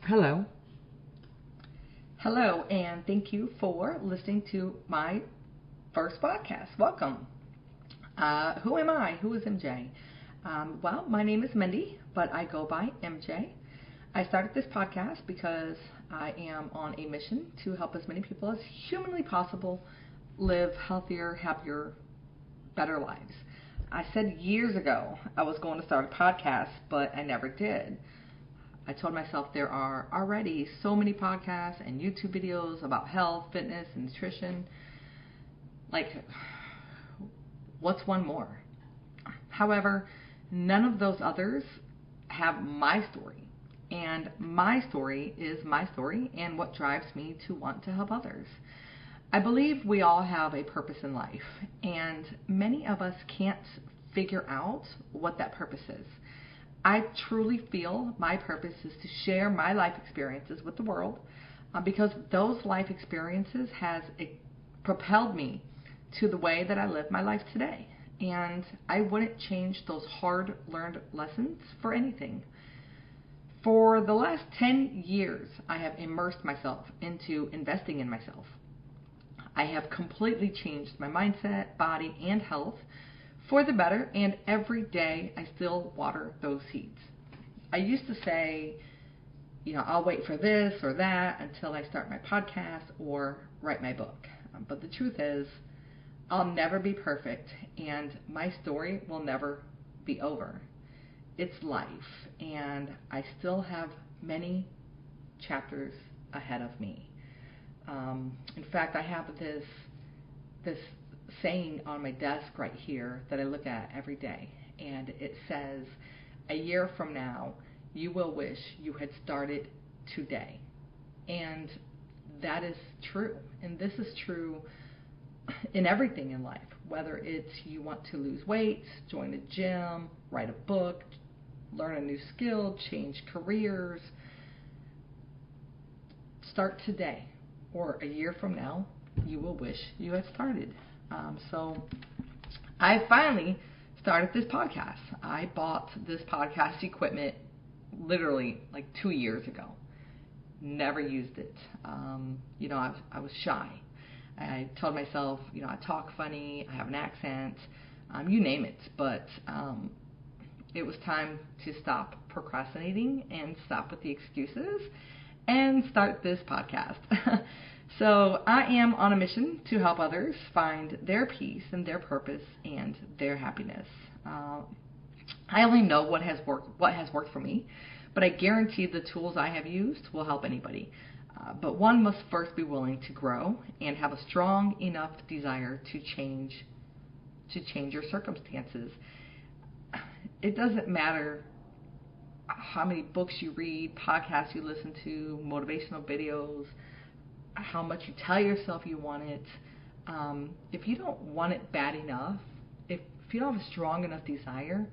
Hello. Hello, and thank you for listening to my first podcast. Welcome. Who am I? Who is MJ? Well, my name is Mindy, but I go by MJ. I started this podcast because I am on a mission to help as many people as humanly possible live healthier, happier, better lives. I said years ago I was going to start a podcast, but I never did. I told myself there are already so many podcasts and YouTube videos about health, fitness, and nutrition. Like, what's one more? However, none of those others have my story. And my story is my story and what drives me to want to help others. I believe we all have a purpose in life, and many of us can't figure out what that purpose is. I truly feel my purpose is to share my life experiences with the world because those life experiences has propelled me to the way that I live my life today. And I wouldn't change those hard-learned lessons for anything. For the last 10 years, I have immersed myself into investing in myself. I have completely changed my mindset, body, and health for the better, and every day I still water those seeds. I used to say, I'll wait for this or that until I start my podcast or write my book. But the truth is, I'll never be perfect, and my story will never be over. It's life, and I still have many chapters ahead of me. In fact, I have this saying on my desk right here that I look at every day, and it says, a year from now, you will wish you had started today. And that is true, and this is true in everything in life, whether it's you want to lose weight, join a gym, write a book, learn a new skill, change careers. Start today, or a year from now, you will wish you had started. So I finally started this podcast. I bought this podcast equipment literally like 2 years ago. Never used it. I was shy. I told myself, I talk funny, I have an accent, you name it. But it was time to stop procrastinating and stop with the excuses and start this podcast. So I am on a mission to help others find their peace and their purpose and their happiness. I only know what has worked for me, but I guarantee the tools I have used will help anybody. But one must first be willing to grow and have a strong enough desire to change your circumstances. It doesn't matter how many books you read, podcasts you listen to, motivational videos, how much you tell yourself you want it. If you don't want it bad enough, if you don't have a strong enough desire,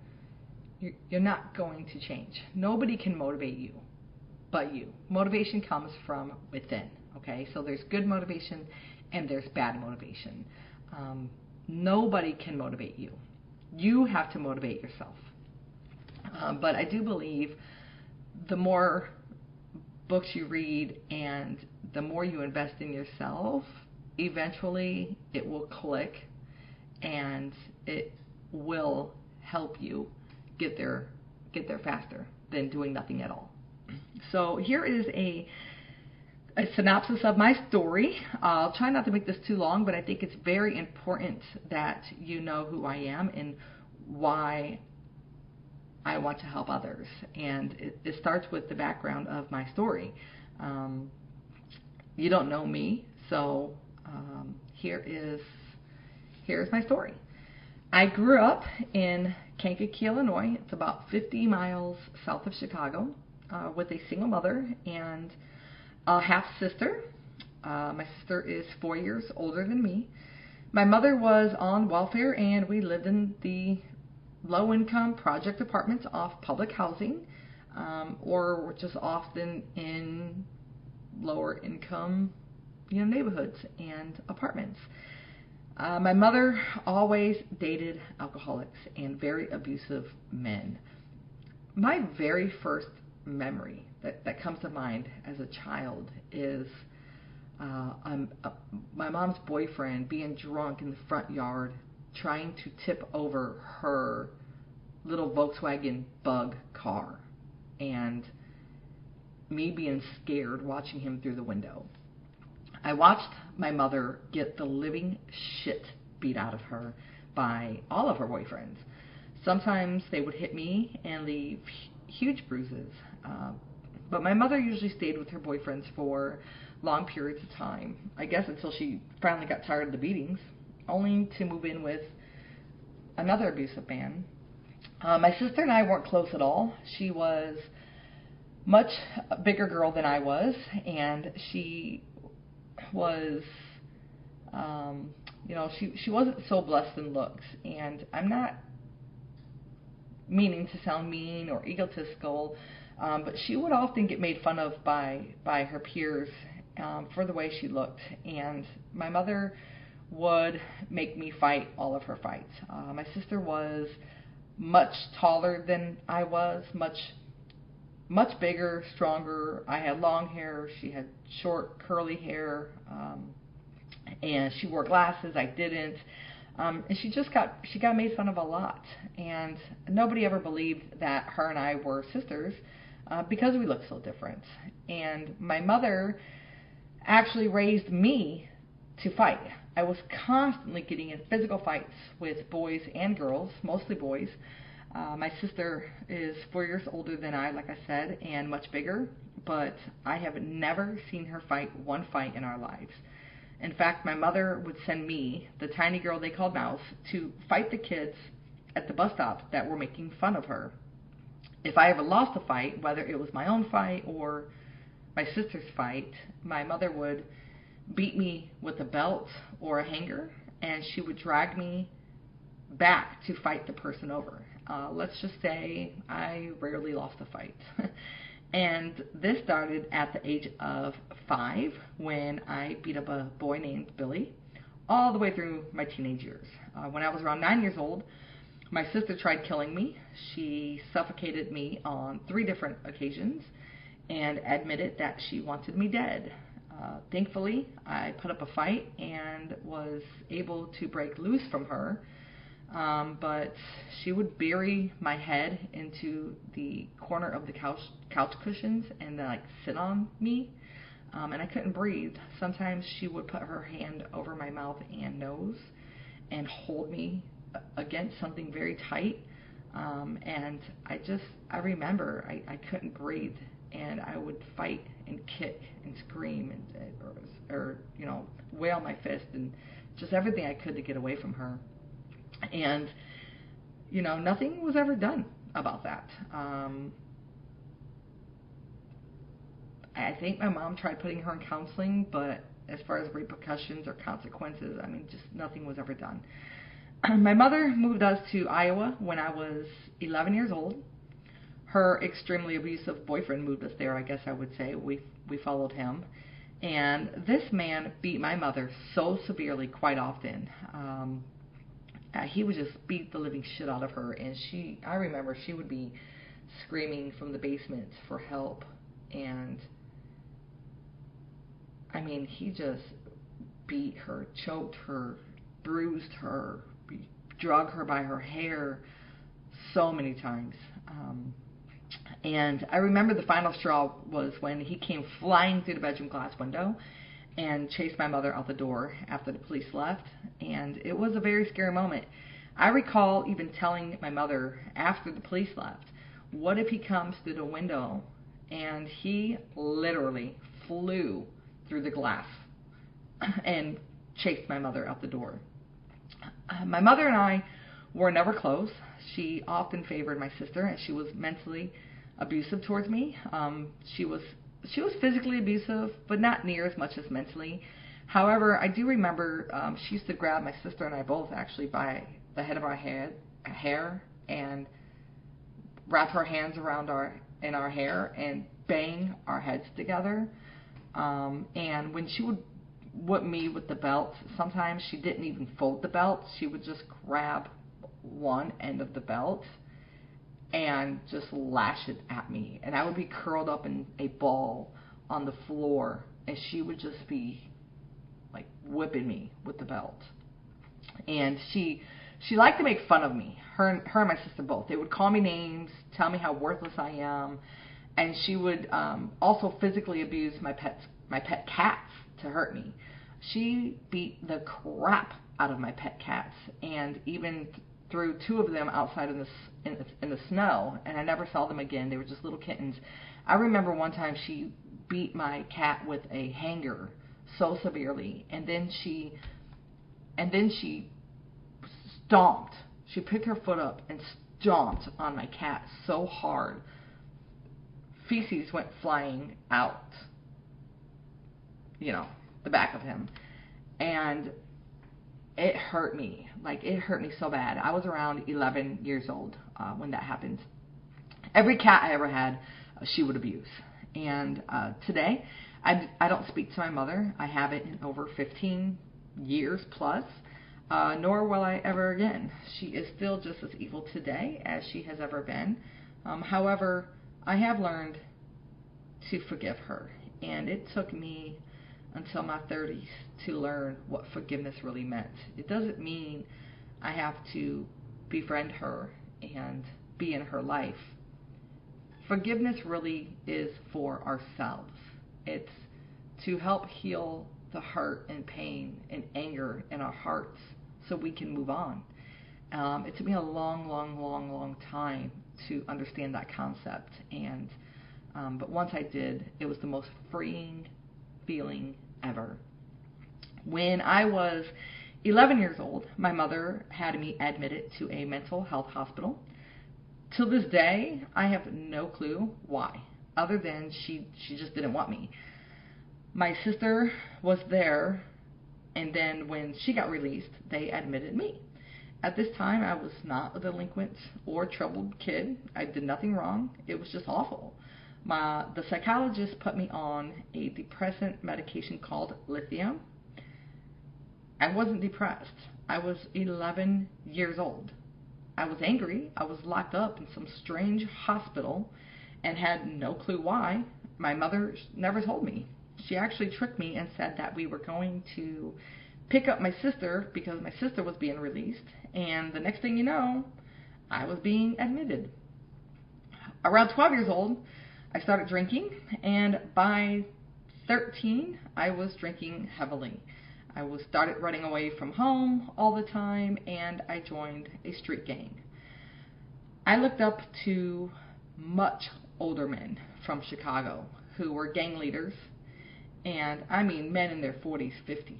you're not going to change. Nobody can motivate you but you. Motivation comes from within, okay? So there's good motivation and there's bad motivation. Nobody can motivate you. You have to motivate yourself. But I do believe the more books you read and the more you invest in yourself, eventually it will click and it will help you get there faster than doing nothing at all. So here is a synopsis of my story. I'll try not to make this too long, but I think it's very important that you know who I am and why I want to help others. And it starts with the background of my story. You don't know me, so here's my story. I grew up in Kankakee, Illinois. It's about 50 miles south of Chicago, with a single mother and a half sister. My sister is 4 years older than me. My mother was on welfare, and we lived in the low-income project apartments off public housing, or just often in lower-income, neighborhoods and apartments. My mother always dated alcoholics and very abusive men. My very first memory that comes to mind as a child is my mom's boyfriend being drunk in the front yard trying to tip over her little Volkswagen Bug car, and me being scared watching him through the window. I watched my mother get the living shit beat out of her by all of her boyfriends. Sometimes they would hit me and leave huge bruises, but my mother usually stayed with her boyfriends for long periods of time, I guess until she finally got tired of the beatings, only to move in with another abusive man. My sister and I weren't close at all. She was much bigger girl than I was, and she was, she wasn't so blessed in looks. And I'm not meaning to sound mean or egotistical, but she would often get made fun of by her peers for the way she looked. And my mother would make me fight all of her fights. My sister was much taller than I was, much bigger, stronger. I had long hair. She had short, curly hair, and she wore glasses. I didn't. And she got made fun of a lot. And nobody ever believed that her and I were sisters because we looked so different. And my mother actually raised me to fight. I was constantly getting in physical fights with boys and girls, mostly boys. My sister is 4 years older than I, like I said, and much bigger, but I have never seen her fight one fight in our lives. In fact, my mother would send me, the tiny girl they called Mouse, to fight the kids at the bus stop that were making fun of her. If I ever lost a fight, whether it was my own fight or my sister's fight, my mother would beat me with a belt or a hanger, and she would drag me back to fight the person over. Let's just say I rarely lost a fight. And this started at the age of 5 when I beat up a boy named Billy, all the way through my teenage years. When I was around 9 years old, my sister tried killing me. She suffocated me on 3 different occasions and admitted that she wanted me dead. Thankfully, I put up a fight and was able to break loose from her. But she would bury my head into the corner of the couch cushions and then sit on me, and I couldn't breathe. Sometimes she would put her hand over my mouth and nose and hold me against something very tight, and I remember I couldn't breathe, and I would fight and kick and scream or wail my fist and just everything I could to get away from her. And, nothing was ever done about that. I think my mom tried putting her in counseling, but as far as repercussions or consequences, just nothing was ever done. My mother moved us to Iowa when I was 11 years old. Her extremely abusive boyfriend moved us there, I guess I would say. We followed him. And this man beat my mother so severely quite often. He would just beat the living shit out of her, and I remember she would be screaming from the basement for help, and he just beat her, choked her, bruised her, drug her by her hair so many times. And I remember the final straw was when he came flying through the bedroom glass window and chased my mother out the door after the police left, and it was a very scary moment. I recall even telling my mother after the police left, what if he comes through the window? And he literally flew through the glass and chased my mother out the door. My mother and I were never close. She often favored my sister, and she was mentally abusive towards me. She was physically abusive, but not near as much as mentally. However, I do remember she used to grab my sister and I both actually by the head of our hair and wrap her hands around our hair and bang our heads together. And when she would whip me with the belt, sometimes she didn't even fold the belt. She would just grab one end of the belt and just lash it at me. And I would be curled up in a ball on the floor, and she would just be like whipping me with the belt. And she liked to make fun of me. Her and my sister both. They would call me names, tell me how worthless I am, and she would also physically abuse my pet cats to hurt me. She beat the crap out of my pet cats, and even threw two of them outside in the snow, and I never saw them again. They were just little kittens. I remember one time she beat my cat with a hanger so severely, and then she stomped. She picked her foot up and stomped on my cat so hard, feces went flying out, the back of him. And it hurt me. Like, it hurt me so bad. I was around 11 years old when that happened. Every cat I ever had, she would abuse. And today, I don't speak to my mother. I haven't in over 15 years plus, nor will I ever again. She is still just as evil today as she has ever been. However, I have learned to forgive her. And it took me until my 30s to learn what forgiveness really meant. It doesn't mean I have to befriend her and be in her life. Forgiveness really is for ourselves. It's to help heal the hurt and pain and anger in our hearts so we can move on. It took me a long time to understand that concept, and but once I did, it was the most freeing feeling ever. When I was 11 years old, my mother had me admitted to a mental health hospital. Till this day, I have no clue why, other than she just didn't want me. My sister was there, and then when she got released, they admitted me. At this time, I was not a delinquent or troubled kid. I did nothing wrong. It was just awful. The psychologist put me on a depressant medication called lithium. I wasn't depressed. I was 11 years old. I was angry. I was locked up in some strange hospital and had no clue why. My mother never told me. She actually tricked me and said that we were going to pick up my sister because my sister was being released, and the next thing you know, I was being admitted. Around 12 years old, I started drinking, and by 13, I was drinking heavily. I started running away from home all the time, and I joined a street gang. I looked up to much older men from Chicago who were gang leaders, and I mean men in their 40s, 50s.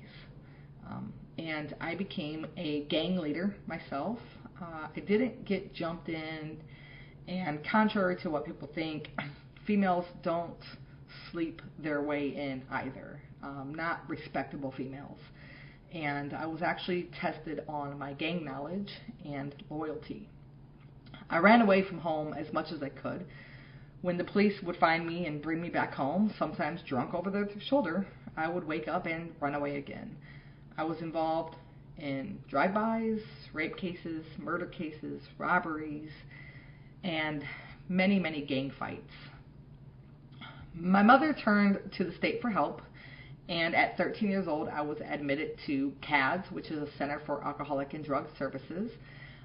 And I became a gang leader myself. I didn't get jumped in, and contrary to what people think, females don't sleep their way in either. Not respectable females. And I was actually tested on my gang knowledge and loyalty. I ran away from home as much as I could. When the police would find me and bring me back home, sometimes drunk over their shoulder, I would wake up and run away again. I was involved in drive-bys, rape cases, murder cases, robberies, and many gang fights. My mother turned to the state for help, and at 13 years old, I was admitted to CADS, which is a Center for Alcoholic and Drug Services.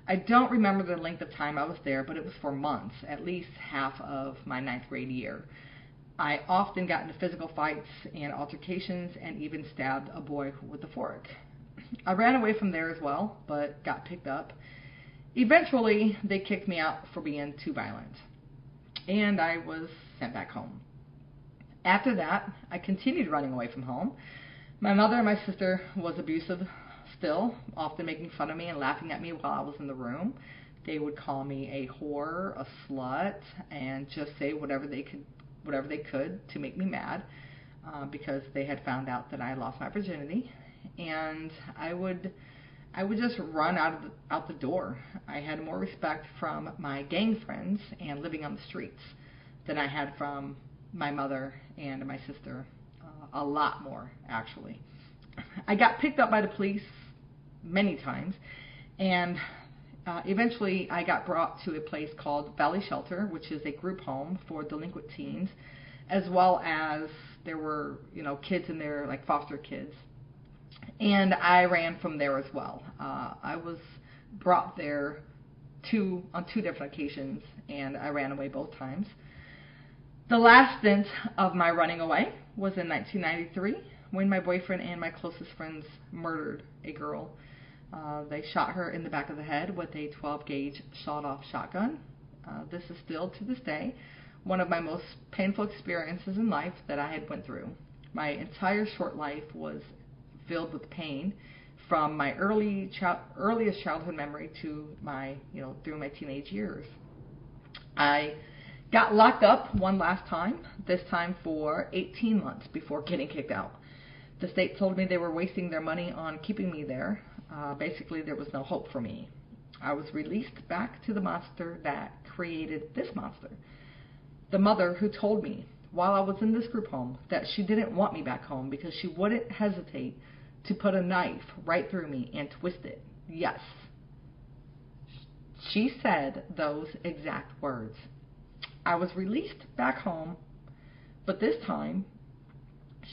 I don't remember the length of time I was there, but it was for months, at least half of my 9th grade year. I often got into physical fights and altercations and even stabbed a boy with a fork. I ran away from there as well, but got picked up. Eventually, they kicked me out for being too violent, and I was sent back home. After that, I continued running away from home. My mother and my sister was abusive still, often making fun of me and laughing at me while I was in the room. They would call me a whore, a slut, and just say whatever they could to make me mad, because they had found out that I lost my virginity. And I would just run out the door. I had more respect from my gang friends and living on the streets than I had from my mother and my sister. A lot more, actually. I got picked up by the police many times, and Eventually, I got brought to a place called Valley Shelter, which is a group home for delinquent teens, as well as there were, kids in there, like foster kids. And I ran from there as well. I was brought there on two different occasions, and I ran away both times. The last stint of my running away was in 1993 when my boyfriend and my closest friends murdered a girl. They shot her in the back of the head with a 12-gauge sawed-off shotgun. This is still, to this day, one of my most painful experiences in life that I had went through. My entire short life was filled with pain, from my earliest childhood memory to through my teenage years. I got locked up one last time, this time for 18 months before getting kicked out. The state told me they were wasting their money on keeping me there. Basically, there was no hope for me. I was released back to the monster that created this monster. The mother who told me while I was in this group home that she didn't want me back home because she wouldn't hesitate to put a knife right through me and twist it. Yes, she said those exact words. I was released back home, but this time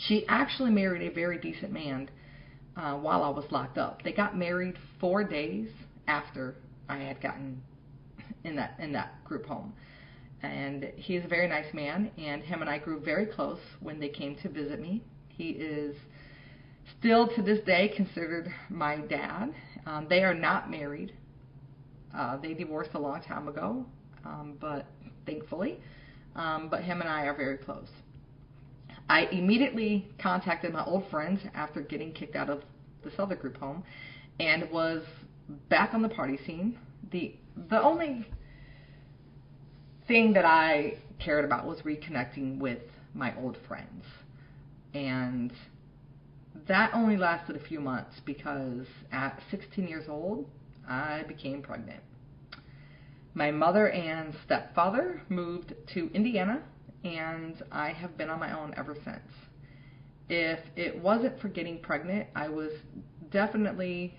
she actually married a very decent man while I was locked up. They got married 4 days after I had gotten in that group home. And he is a very nice man, and him and I grew very close when they came to visit me. He is still to this day considered my dad. They are not married. They divorced a long time ago, but thankfully. But him and I are very close. I immediately contacted my old friends after getting kicked out of this other group home and was back on the party scene. The only thing that I cared about was reconnecting with my old friends. And that only lasted a few months because at 16 years old, I became pregnant. My mother and stepfather moved to Indiana, and I have been on my own ever since. If it wasn't for getting pregnant, I was definitely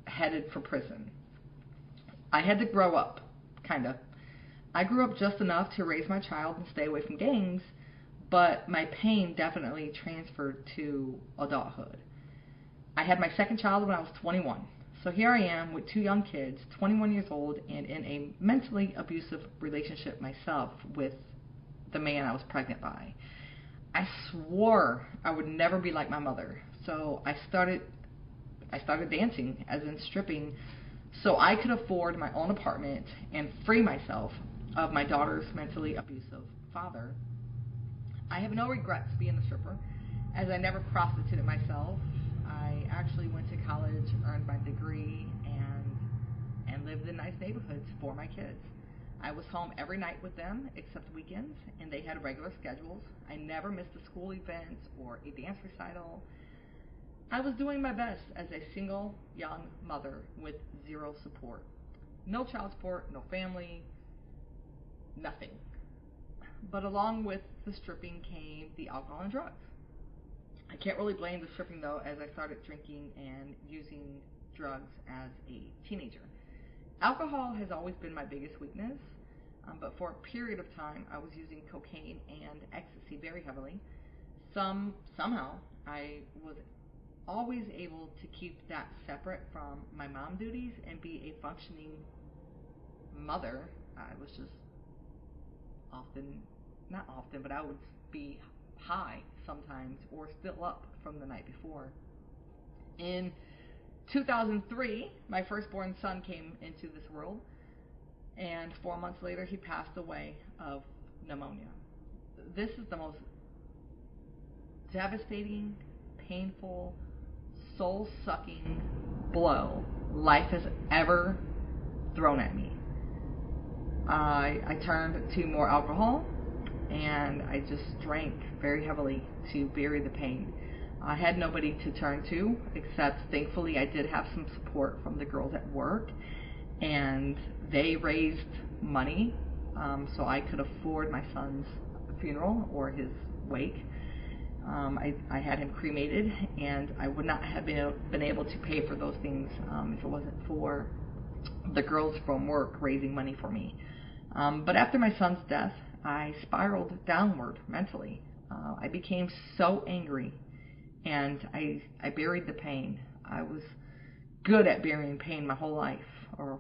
headed for prison. I had to grow up, kind of. I grew up just enough to raise my child and stay away from gangs, but my pain definitely transferred to adulthood. I had my second child when I was 21. So here I am with 2 young kids, 21 years old, and in a mentally abusive relationship myself with the man I was pregnant by. I swore I would never be like my mother. So I started dancing, as in stripping, so I could afford my own apartment and free myself of my daughter's mentally abusive father. I have no regrets being a stripper, as I never prostituted myself. I actually went to college, earned my degree, and lived in nice neighborhoods for my kids. I was home every night with them, except weekends, and they had regular schedules. I never missed a school event or a dance recital. I was doing my best as a single young mother with zero support. No child support, no family, nothing. But along with the stripping came the alcohol and drugs. I can't really blame the stripping, though, as I started drinking and using drugs as a teenager. Alcohol has always been my biggest weakness, but for a period of time I was using cocaine and ecstasy very heavily. Somehow I was always able to keep that separate from my mom duties and be a functioning mother. I was just not often, but I would be high sometimes or still up from the night before. In 2003, my firstborn son came into this world, and 4 months later he passed away of pneumonia. This is the most devastating, painful, soul-sucking blow life has ever thrown at me. I turned to more alcohol, and I just drank very heavily to bury the pain. I had nobody to turn to, except thankfully I did have some support from the girls at work, and they raised money so I could afford my son's funeral or his wake. I had him cremated, and I would not have been able to pay for those things if it wasn't for the girls from work raising money for me. But after my son's death, I spiraled downward mentally. I became so angry, and I buried the pain. I was good at burying pain my whole life, or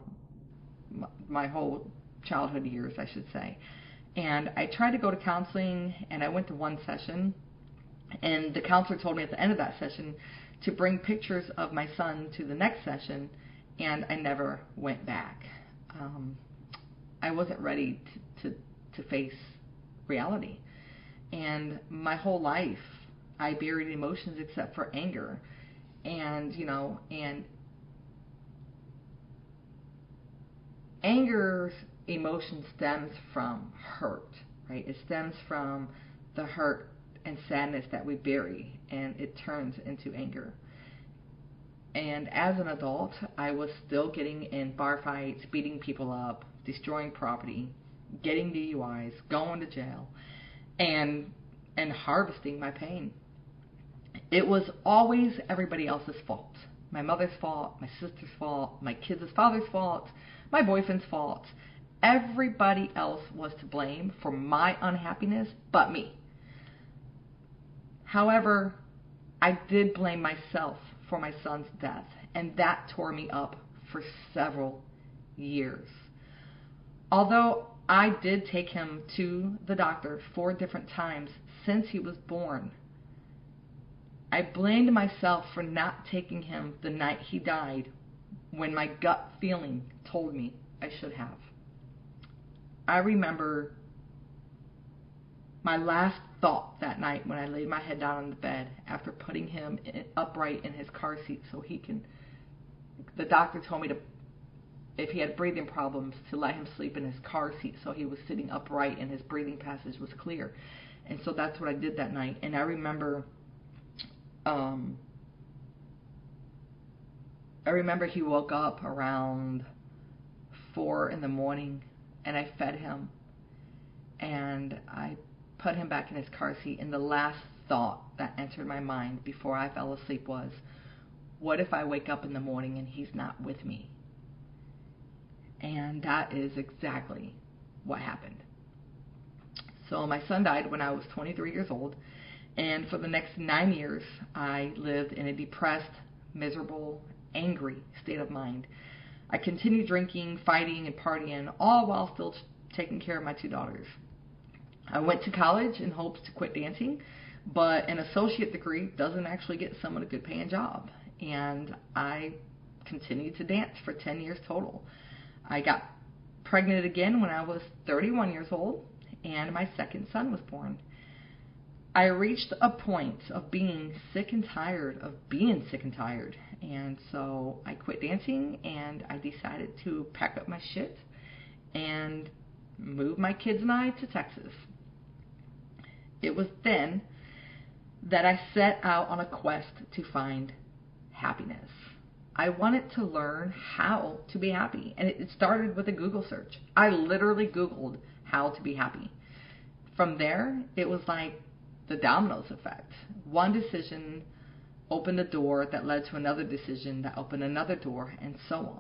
my whole childhood years, I should say. And I tried to go to counseling, and I went to one session, and the counselor told me at the end of that session to bring pictures of my son to the next session, and I never went back. I wasn't ready to face reality. And my whole life, I buried emotions except for anger. And, and anger emotion stems from hurt, right? It stems from the hurt and sadness that we bury, and it turns into anger. And as an adult, I was still getting in bar fights, beating people up, destroying property, getting DUIs, going to jail, and harvesting my pain. It was always everybody else's fault. My mother's fault, my sister's fault, my kids' father's fault, my boyfriend's fault. Everybody else was to blame for my unhappiness but me. However, I did blame myself for my son's death, and that tore me up for several years. Although I did take him to the doctor 4 different times since he was born, I blamed myself for not taking him the night he died when my gut feeling told me I should have. I remember my last thought that night when I laid my head down on the bed after putting him upright in his car seat so he can, the doctor told me to, if he had breathing problems, to let him sleep in his car seat so he was sitting upright and his breathing passage was clear. And so that's what I did that night. And I remember he woke up around 4 in the morning, and I fed him, and I put him back in his car seat, and the last thought that entered my mind before I fell asleep was, what if I wake up in the morning and he's not with me? And that is exactly what happened. So my son died when I was 23 years old, and for the next 9 years, I lived in a depressed, miserable, angry state of mind. I continued drinking, fighting, and partying, all while still taking care of my 2 daughters. I went to college in hopes to quit dancing, but an associate degree doesn't actually get someone a good paying job. And I continued to dance for 10 years total. I got pregnant again when I was 31 years old, and my second son was born. I reached a point of being sick and tired of being sick and tired. And so I quit dancing, and I decided to pack up my shit and move my kids and I to Texas. It was then that I set out on a quest to find happiness. I wanted to learn how to be happy, and it started with a Google search. I literally Googled how to be happy. From there, it was like the dominoes effect. One decision opened a door that led to another decision that opened another door, and so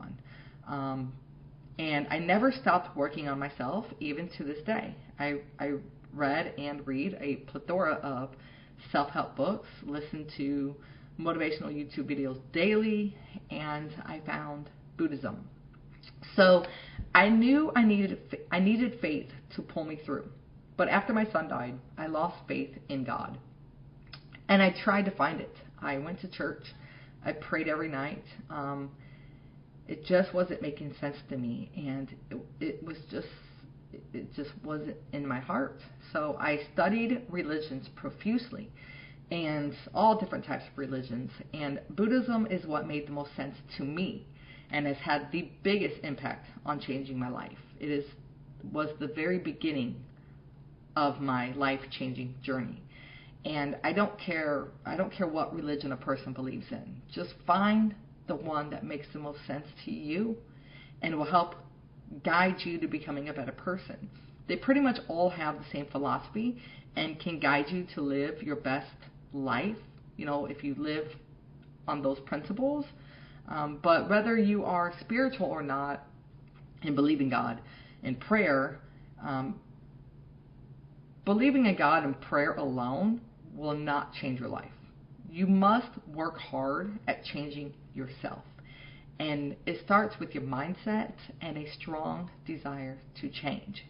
on. And I never stopped working on myself, even to this day. I read and read a plethora of self-help books, listened to motivational YouTube videos daily, and I found Buddhism. So I knew I needed faith to pull me through. But after my son died, I lost faith in God. And I tried to find it. I went to church. I prayed every night. It just wasn't making sense to me. And it just wasn't in my heart. So I studied religions profusely, and all different types of religions. And Buddhism is what made the most sense to me and has had the biggest impact on changing my life. It was the very beginning of my life-changing journey. And I don't care what religion a person believes in. Just find the one that makes the most sense to you and will help guide you to becoming a better person. They pretty much all have the same philosophy and can guide you to live your best life, if you live on those principles. But whether you are spiritual or not, and believing God in prayer, believing in God and prayer alone will not change your life. You must work hard at changing yourself. And it starts with your mindset and a strong desire to change.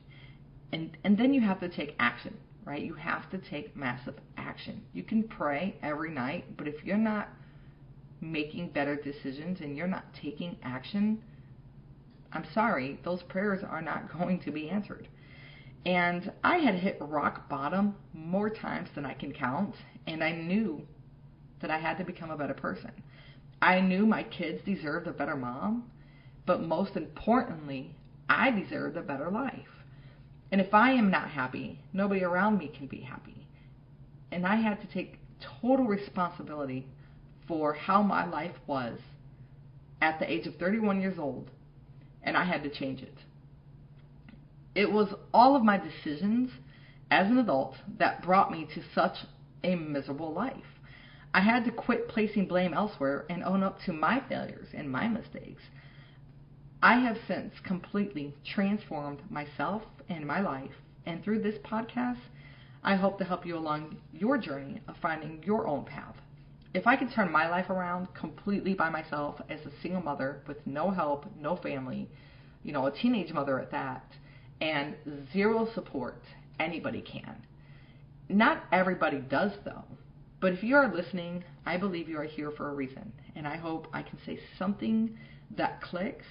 And then you have to take action, right? You have to take massive action. You can pray every night, but if you're not making better decisions and you're not taking action, I'm sorry, those prayers are not going to be answered. And I had hit rock bottom more times than I can count, and I knew that I had to become a better person. I knew my kids deserved a better mom, but most importantly, I deserved a better life. And if I am not happy, nobody around me can be happy. And I had to take total responsibility for how my life was at the age of 31 years old, and I had to change it. It was all of my decisions as an adult that brought me to such a miserable life. I had to quit placing blame elsewhere and own up to my failures and my mistakes. I have since completely transformed myself and my life, and through this podcast, I hope to help you along your journey of finding your own path. If I could turn my life around completely by myself as a single mother with no help, no family, a teenage mother at that, and zero support, anybody can. Not everybody does though. But if you are listening, I believe you are here for a reason. And I hope I can say something that clicks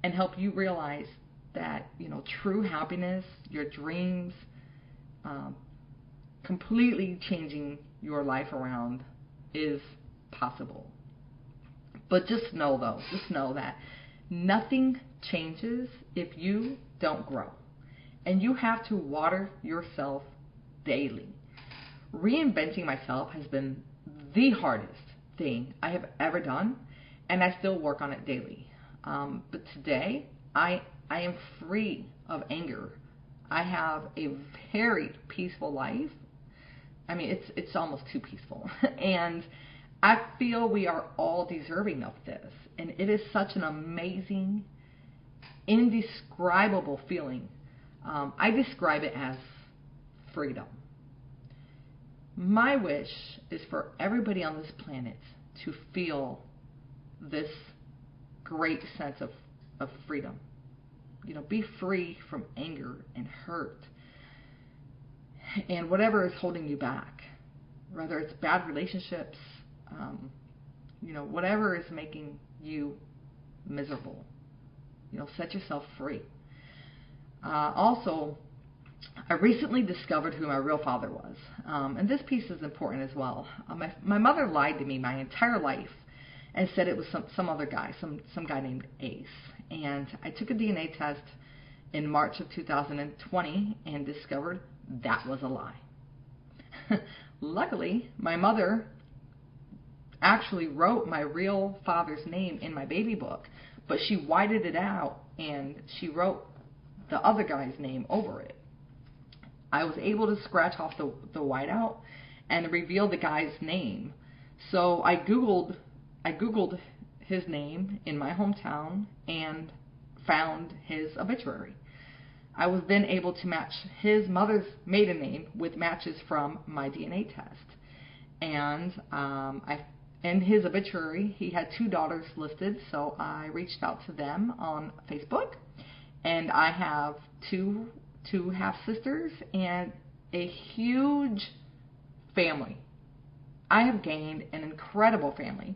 and help you realize that, true happiness, your dreams, completely changing your life around is possible. But just know that nothing changes if you don't grow. And you have to water yourself daily. Reinventing myself has been the hardest thing I have ever done, and I still work on it daily. But today, I am free of anger. I have a very peaceful life. I mean, it's almost too peaceful. And I feel we are all deserving of this. And it is such an amazing, indescribable feeling. I describe it as freedom. My wish is for everybody on this planet to feel this great sense of freedom. Be free from anger and hurt and whatever is holding you back, whether it's bad relationships, whatever is making you miserable. Set yourself free. Also, I recently discovered who my real father was, and this piece is important as well. My mother lied to me my entire life and said it was some other guy, some guy named Ace. And I took a DNA test in March of 2020 and discovered that was a lie. Luckily, my mother actually wrote my real father's name in my baby book, but she whited it out and she wrote the other guy's name over it. I was able to scratch off the whiteout and reveal the guy's name. So I Googled his name in my hometown and found his obituary. I was then able to match his mother's maiden name with matches from my DNA test. And in his obituary, he had 2 daughters listed, so I reached out to them on Facebook. And I have two half-sisters and a huge family. I have gained an incredible family.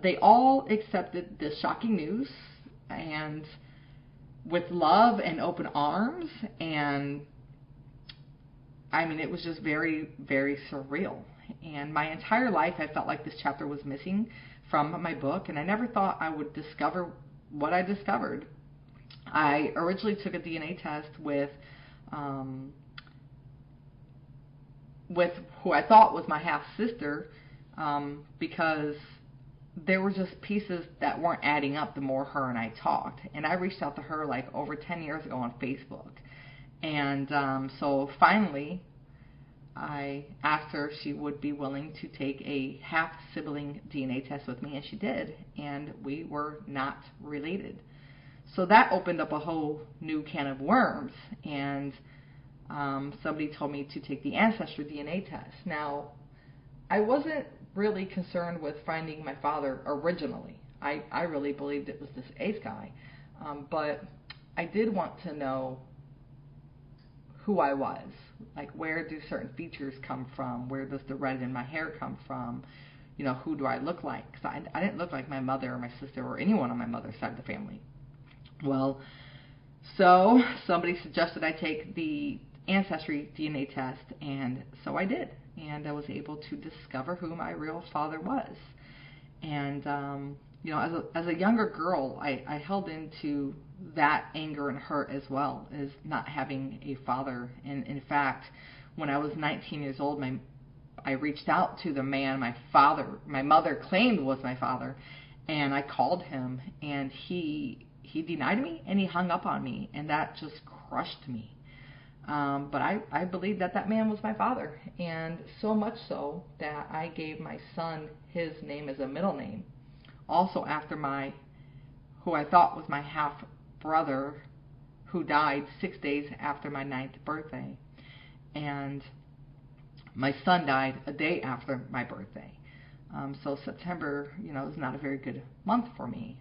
They all accepted this shocking news and with love and open arms, and I mean, it was just very, very surreal. And my entire life I felt like this chapter was missing from my book, and I never thought I would discover what I discovered. I originally took a DNA test with who I thought was my half-sister because there were just pieces that weren't adding up the more her and I talked. And I reached out to her like over 10 years ago on Facebook. And so finally, I asked her if she would be willing to take a half-sibling DNA test with me, and she did. And we were not related. So that opened up a whole new can of worms, and somebody told me to take the ancestry DNA test. Now, I wasn't really concerned with finding my father originally. I really believed it was this ace guy, but I did want to know who I was. Like, where do certain features come from? Where does the red in my hair come from? You know, who do I look like? Because I didn't look like my mother or my sister or anyone on my mother's side of the family. Well, so somebody suggested I take the ancestry DNA test, and so I did. And I was able to discover who my real father was. And, you know, as a younger girl, I held into that anger and hurt as well as not having a father. And in fact, when I was 19 years old, I reached out to the man my mother claimed was my father, and I called him, and he denied me, and he hung up on me, and that just crushed me. But I believed that man was my father, and so much so that I gave my son his name as a middle name, also after who I thought was my half brother, who died 6 days after my 9th birthday. And my son died a day after my birthday. So September, you know, is not a very good month for me.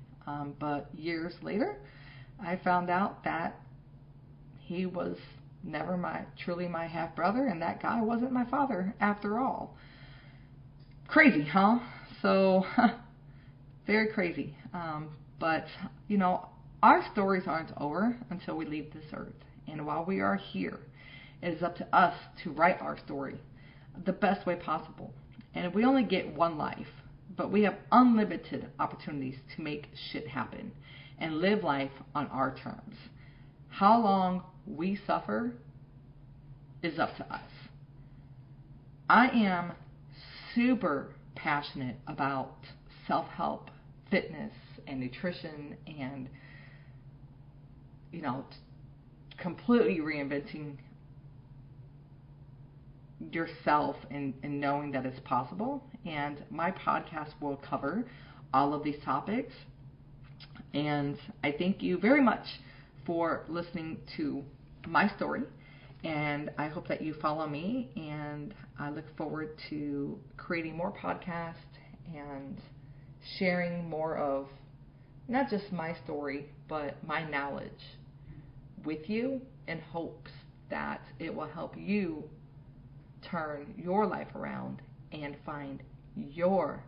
But years later, I found out that he was never truly my half brother, and that guy wasn't my father after all. Crazy, huh? So, very crazy. But, you know, our stories aren't over until we leave this earth. And while we are here, it is up to us to write our story the best way possible. And we only get one life, but we have unlimited opportunities to make shit happen and live life on our terms. How long we suffer is up to us. I am super passionate about self-help, fitness, and nutrition, and, you know, completely reinventing yourself and knowing that it's possible. And my podcast will cover all of these topics. And I thank you very much for listening to my story. And I hope that you follow me. And I look forward to creating more podcasts and sharing more of not just my story, but my knowledge with you, in hopes that it will help you turn your life around and find your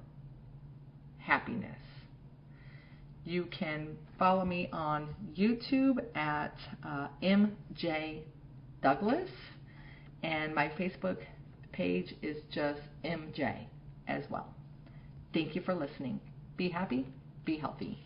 happiness. You can follow me on YouTube at MJ Douglas, and my Facebook page is just MJ as well. Thank you for listening. Be happy, be healthy.